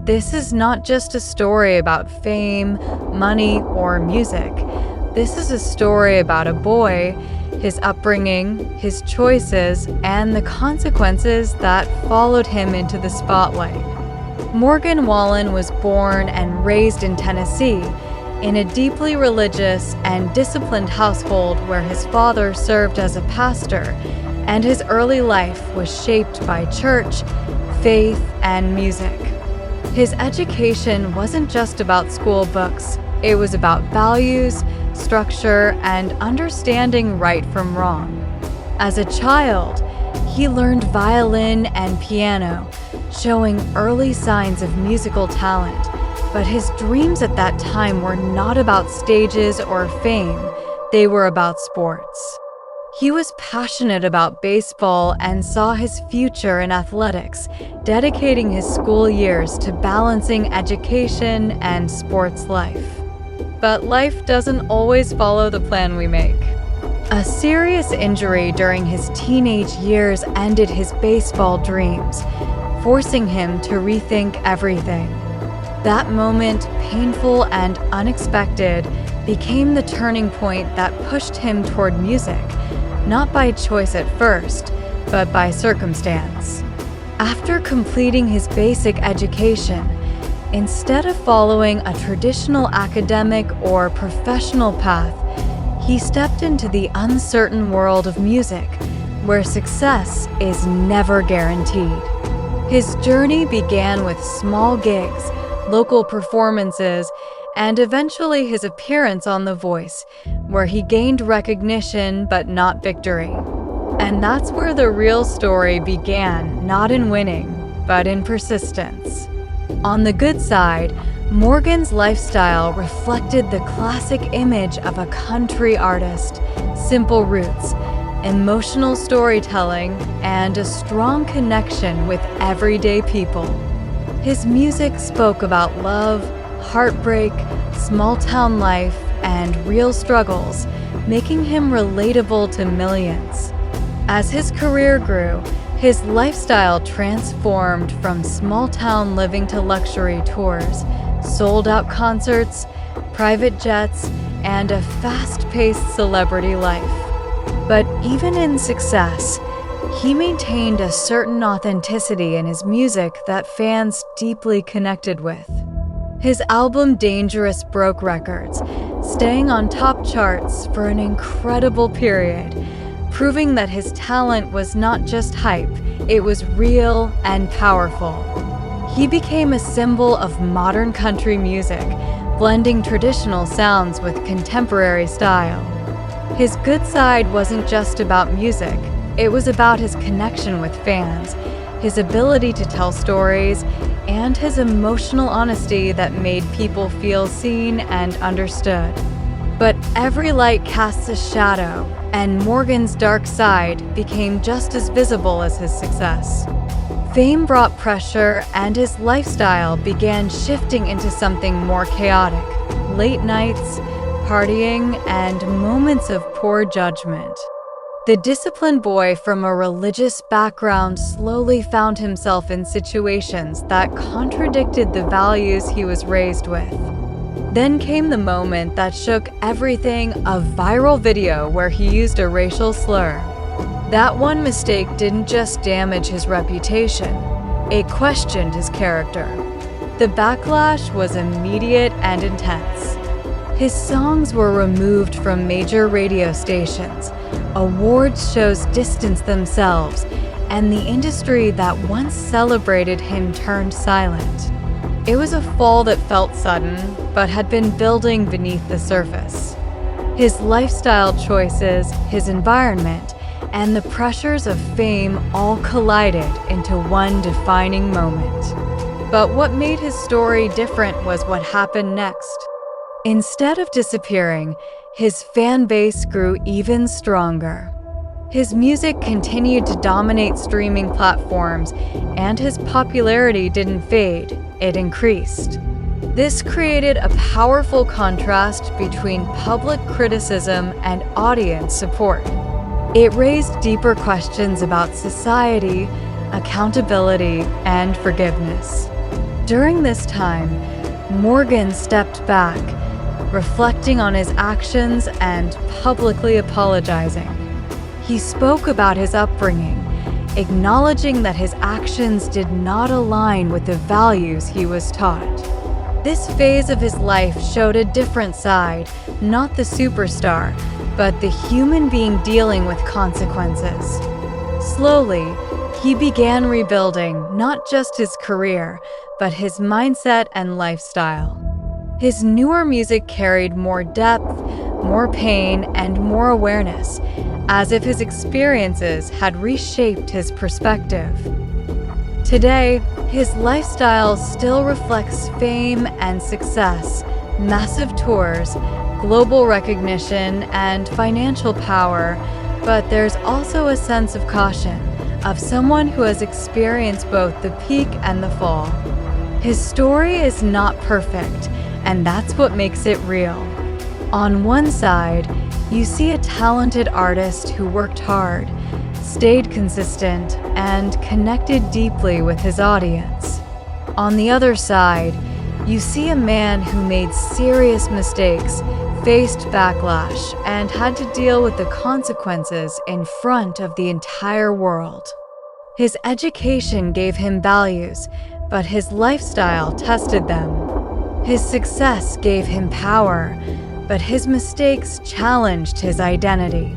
This is not just a story about fame, money, or music. This is a story about a boy, his upbringing, his choices, and the consequences that followed him into the spotlight. Morgan Wallen was born and raised in Tennessee, in a deeply religious and disciplined household where his father served as a pastor, and his early life was shaped by church, faith, and music. His education wasn't just about school books. It was about values, structure, and understanding right from wrong. As a child, he learned violin and piano, showing early signs of musical talent. But his dreams at that time were not about stages or fame. They were about sports. He was passionate about baseball and saw his future in athletics, dedicating his school years to balancing education and sports life. But life doesn't always follow the plan we make. A serious injury during his teenage years ended his baseball dreams, forcing him to rethink everything. That moment, painful and unexpected, became the turning point that pushed him toward music, not by choice at first, but by circumstance. After completing his basic education, instead of following a traditional academic or professional path, he stepped into the uncertain world of music, where success is never guaranteed. His journey began with small gigs, local performances, and eventually his appearance on The Voice, where he gained recognition but not victory. And that's where the real story began, not in winning, but in persistence. On the good side, Morgan's lifestyle reflected the classic image of a country artist: simple roots, emotional storytelling, and a strong connection with everyday people. His music spoke about love, heartbreak, small-town life, and real struggles, making him relatable to millions. As his career grew, his lifestyle transformed from small-town living to luxury tours, sold-out concerts, private jets, and a fast-paced celebrity life. But even in success, he maintained a certain authenticity in his music that fans deeply connected with. His album Dangerous broke records, staying on top charts for an incredible period, proving that his talent was not just hype, it was real and powerful. He became a symbol of modern country music, blending traditional sounds with contemporary style. His good side wasn't just about music. It was about his connection with fans, his ability to tell stories, and his emotional honesty that made people feel seen and understood. But every light casts a shadow, and Morgan's dark side became just as visible as his success. Fame brought pressure, and his lifestyle began shifting into something more chaotic: late nights, partying, and moments of poor judgment. The disciplined boy from a religious background slowly found himself in situations that contradicted the values he was raised with. Then came the moment that shook everything: a viral video where he used a racial slur. That one mistake didn't just damage his reputation, it questioned his character. The backlash was immediate and intense. His songs were removed from major radio stations, awards shows distanced themselves, and the industry that once celebrated him turned silent. It was a fall that felt sudden, but had been building beneath the surface. His lifestyle choices, his environment, and the pressures of fame all collided into one defining moment. But what made his story different was what happened next. Instead of disappearing, his fan base grew even stronger. His music continued to dominate streaming platforms, and his popularity didn't fade, it increased. This created a powerful contrast between public criticism and audience support. It raised deeper questions about society, accountability, and forgiveness. During this time, Morgan stepped back, reflecting on his actions and publicly apologizing. He spoke about his upbringing, acknowledging that his actions did not align with the values he was taught. This phase of his life showed a different side, not the superstar, but the human being dealing with consequences. Slowly, he began rebuilding not just his career, but his mindset and lifestyle. His newer music carried more depth, more pain, and more awareness, as if his experiences had reshaped his perspective. Today, his lifestyle still reflects fame and success, massive tours, global recognition, and financial power, but there's also a sense of caution, of someone who has experienced both the peak and the fall. His story is not perfect, and that's what makes it real. On one side, you see a talented artist who worked hard, stayed consistent, and connected deeply with his audience. On the other side, you see a man who made serious mistakes, faced backlash, and had to deal with the consequences in front of the entire world. His education gave him values, but his lifestyle tested them. His success gave him power, but his mistakes challenged his identity.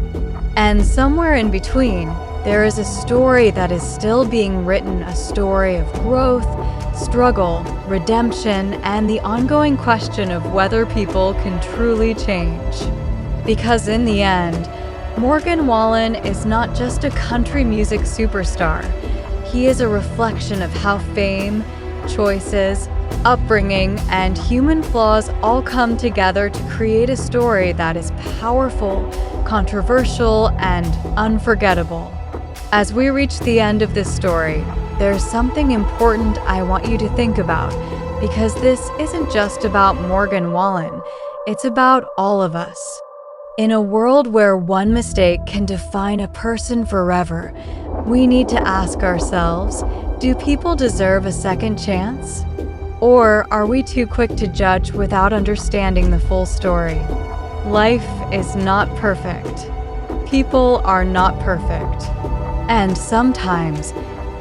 And somewhere in between, there is a story that is still being written, a story of growth, struggle, redemption, and the ongoing question of whether people can truly change. Because in the end, Morgan Wallen is not just a country music superstar. He is a reflection of how fame, choices, upbringing, and human flaws all come together to create a story that is powerful, controversial, and unforgettable. As we reach the end of this story, there's something important I want you to think about, because this isn't just about Morgan Wallen, it's about all of us. In a world where one mistake can define a person forever, we need to ask ourselves, do people deserve a second chance? Or are we too quick to judge without understanding the full story? Life is not perfect. People are not perfect. And sometimes,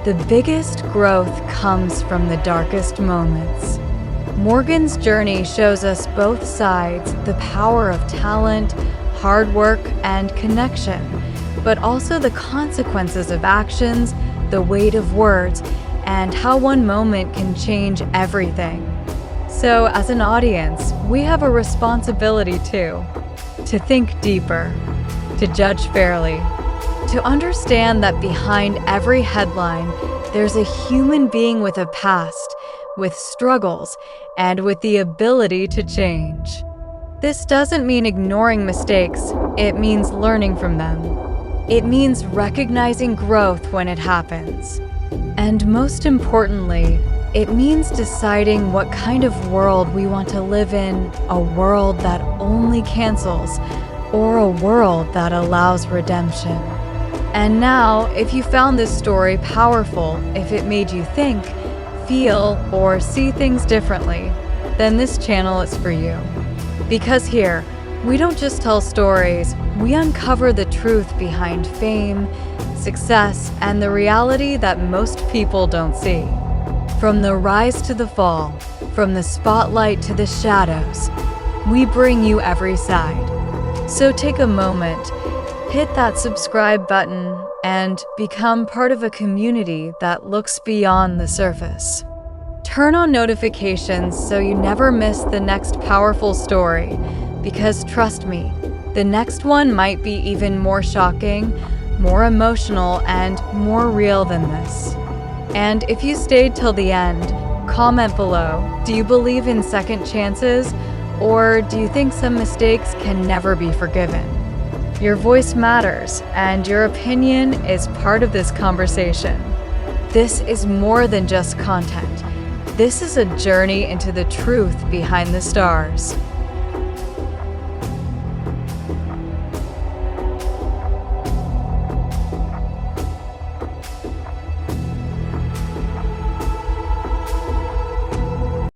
the biggest growth comes from the darkest moments. Morgan's journey shows us both sides, the power of talent, hard work, and connection, but also the consequences of actions, the weight of words, and how one moment can change everything. So, as an audience, we have a responsibility too, to think deeper, to judge fairly, to understand that behind every headline, there's a human being with a past, with struggles, and with the ability to change. This doesn't mean ignoring mistakes, it means learning from them. It means recognizing growth when it happens. And most importantly, it means deciding what kind of world we want to live in, a world that only cancels, or a world that allows redemption. And now, if you found this story powerful, if it made you think, feel, or see things differently, then this channel is for you. Because here, we don't just tell stories, we uncover the truth behind fame, success, and the reality that most people don't see. From the rise to the fall, from the spotlight to the shadows, we bring you every side. So take a moment, hit that subscribe button, and become part of a community that looks beyond the surface. Turn on notifications so you never miss the next powerful story, because trust me, the next one might be even more shocking, more emotional, and more real than this. And if you stayed till the end, comment below, do you believe in second chances, or do you think some mistakes can never be forgiven? Your voice matters, and your opinion is part of this conversation. This is more than just content. This is a journey into the truth behind the stars.